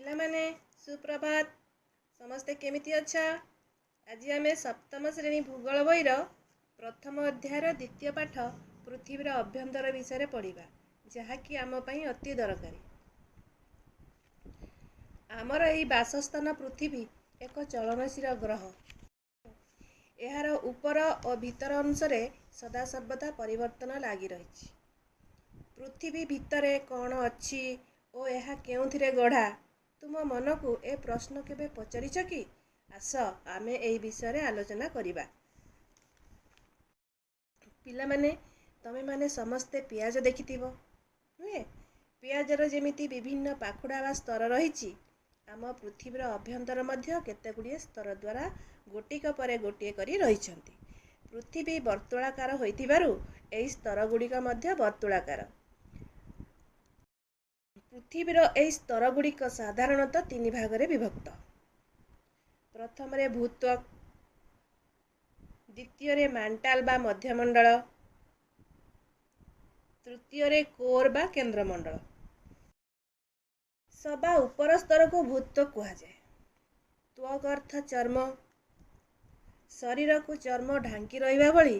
ପିଲାମାନେ ସୁପ୍ରଭାତ। ସମସ୍ତେ କେମିତି ଅଛ? ଆଜି ଆମେ ସପ୍ତମ ଶ୍ରେଣୀ ଭୂଗୋଳ ବହିର ପ୍ରଥମ ଅଧ୍ୟାୟର ଦ୍ୱିତୀୟ ପାଠ ପୃଥିବୀର ଅଭ୍ୟନ୍ତର ବିଷୟରେ ପଢ଼ିବା, ଯାହାକି ଆମ ପାଇଁ ଅତି ଦରକାରୀ। ଆମର ଏହି ବାସସ୍ଥାନ ପୃଥିବୀ ଏକ ଚଳନଶୀଳ ଗ୍ରହ। ଏହାର ଉପର ଓ ଭିତର ଅଂଶରେ ସଦାସର୍ବଦା ପରିବର୍ତ୍ତନ ଲାଗି ରହିଛି। ପୃଥିବୀ ଭିତରେ କ'ଣ ଅଛି ଓ ଏହା କେଉଁଥିରେ ଗଢ଼ା? ତୁମ ମନକୁ ଏ ପ୍ରଶ୍ନ କେବେ ପଚାରିଛ କି? ଆସ ଆମେ ଏହି ବିଷୟରେ ଆଲୋଚନା କରିବା। ପିଲାମାନେ, ତମେମାନେ ସମସ୍ତେ ପିଆଜ ଦେଖିଥିବ, ନୁହେଁ? ପିଆଜର ଯେମିତି ବିଭିନ୍ନ ପାଖୁଡ଼ା ବା ସ୍ତର ରହିଛି, ଆମ ପୃଥିବୀର ଅଭ୍ୟନ୍ତର ମଧ୍ୟ କେତେଗୁଡ଼ିଏ ସ୍ତର ଦ୍ୱାରା ଗୋଟିକ ପରେ ଗୋଟିଏ କରି ରହିଛନ୍ତି। ପୃଥିବୀ ବର୍ତ୍ତୁଳାକାର ହୋଇଥିବାରୁ ଏହି ସ୍ତରଗୁଡ଼ିକ ମଧ୍ୟ ବର୍ତ୍ତୁଳାକାର। ପୃଥିବୀର ଏହି ସ୍ତରଗୁଡ଼ିକ ସାଧାରଣତଃ ତିନି ଭାଗରେ ବିଭକ୍ତ। ପ୍ରଥମରେ ଭୂତ୍ୱକ, ଦ୍ୱିତୀୟରେ ମାଣ୍ଟାଲ ବା ମଧ୍ୟମଣ୍ଡଳ, ତୃତୀୟରେ କୋର୍ ବା କେନ୍ଦ୍ରମଣ୍ଡଳ। ସବା ଉପର ସ୍ତରକୁ ଭୂତ୍ୱକ କୁହାଯାଏ। ତ୍ୱକ୍ ଅର୍ଥ ଚର୍ମ। ଶରୀରକୁ ଚର୍ମ ଢାଙ୍କି ରହିବା ଭଳି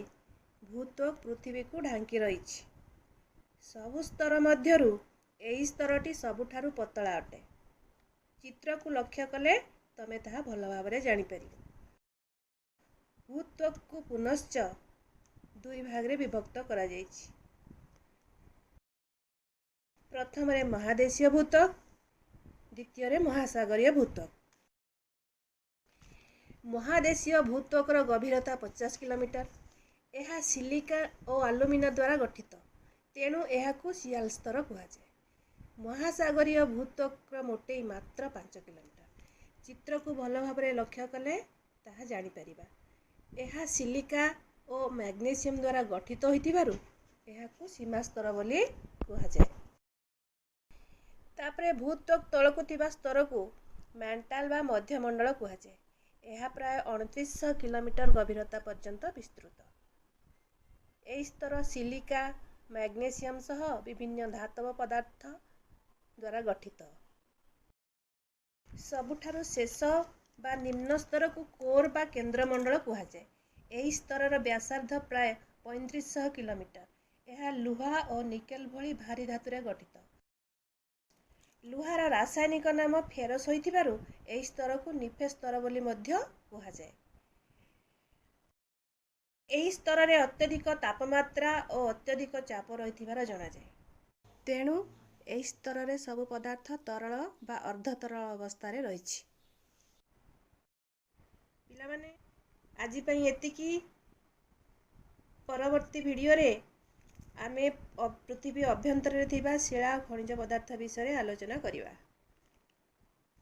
ଭୂତ୍ୱକ ପୃଥିବୀକୁ ଢାଙ୍କି ରହିଛି। ସବୁ ସ୍ତର ମଧ୍ୟରୁ ଏହି ସ୍ତରଟି ସବୁଠାରୁ ପତଳା ଅଟେ। ଚିତ୍ରକୁ ଲକ୍ଷ୍ୟ କଲେ ତମେ ତାହା ଭଲ ଭାବରେ ଜାଣିପାରିବ। ଭୂତ୍ୱକକୁ ପୁନଶ୍ଚ ଦୁଇ ଭାଗରେ ବିଭକ୍ତ କରାଯାଇଛି। ପ୍ରଥମରେ ମହାଦେଶୀୟ ଭୂତ୍ୱକ, ଦ୍ୱିତୀୟରେ ମହାସାଗରୀୟ ଭୂତ୍ୱକ। ମହାଦେଶୀୟ ଭୂତ୍ୱକର ଗଭୀରତା 50 କିଲୋମିଟର। ଏହା ସିଲିକା ଓ ଆଲୁମିନା ଦ୍ୱାରା ଗଠିତ, ତେଣୁ ଏହାକୁ ସିଆଲ୍ ସ୍ତର କୁହାଯାଏ। ମହାସାଗରୀୟ ଭୂତ୍ୱକର ମୋଟେଇ ମାତ୍ର 5 କିଲୋମିଟର। ଚିତ୍ରକୁ ଭଲ ଭାବରେ ଲକ୍ଷ୍ୟ କଲେ ତାହା ଜାଣିପାରିବା। ଏହା ସିଲିକା ଓ ମ୍ୟାଗ୍ନେସିୟମ୍ ଦ୍ୱାରା ଗଠିତ ହୋଇଥିବାରୁ ଏହାକୁ ସୀମାସ୍ତର ବୋଲି କୁହାଯାଏ। ତାପରେ ଭୂତ୍ୱକ ତଳକୁ ଥିବା ସ୍ତରକୁ ମାଣ୍ଟାଲ ବା ମଧ୍ୟମଣ୍ଡଳ କୁହାଯାଏ। ଏହା ପ୍ରାୟ 2900 କିଲୋମିଟର ଗଭୀରତା ପର୍ଯ୍ୟନ୍ତ ବିସ୍ତୃତ। ଏହି ସ୍ତର ସିଲିକା, ମ୍ୟାଗ୍ନେସିୟମ୍ ସହ ବିଭିନ୍ନ ଧାତବ ପଦାର୍ଥ ଦ୍ୱାରା ଗଠିତ। ସବୁଠାରୁ ଶେଷ ବା ନିମ୍ନ ସ୍ତରକୁ କୋର୍ ବା କେନ୍ଦ୍ରମଣ୍ଡଳ କୁହାଯାଏ। ଏହି ସ୍ତରର ବ୍ୟାସାର୍ଦ୍ଧ ପ୍ରାୟ 3500 କିଲୋମିଟର। ଏହା ଲୁହା ଓ ନିକେଲ୍ ଭଳି ଭାରୀ ଧାତୁରେ ଗଠିତ। ଲୁହାର ରାସାୟନିକ ନାମ ଫେରସ୍ ହୋଇଥିବାରୁ ଏହି ସ୍ତରକୁ ନିଫେସ୍ ସ୍ତର ବୋଲି ମଧ୍ୟ କୁହାଯାଏ। ଏହି ସ୍ତରରେ ଅତ୍ୟଧିକ ତାପମାତ୍ରା ଓ ଅତ୍ୟଧିକ ଚାପ ରହିଥିବାର ଜଣାଯାଏ। ତେଣୁ ଏହି ସ୍ତରରେ ସବୁ ପଦାର୍ଥ ତରଳ ବା ଅର୍ଦ୍ଧତରଳ ଅବସ୍ଥାରେ ରହିଛି। ପିଲାମାନେ, ଆଜି ପାଇଁ ଏତିକି। ପରବର୍ତ୍ତୀ ଭିଡ଼ିଓରେ ଆମେ ପୃଥିବୀ ଅଭ୍ୟନ୍ତରରେ ଥିବା ଶିଳା ଓ ଖଣିଜ ପଦାର୍ଥ ବିଷୟରେ ଆଲୋଚନା କରିବା।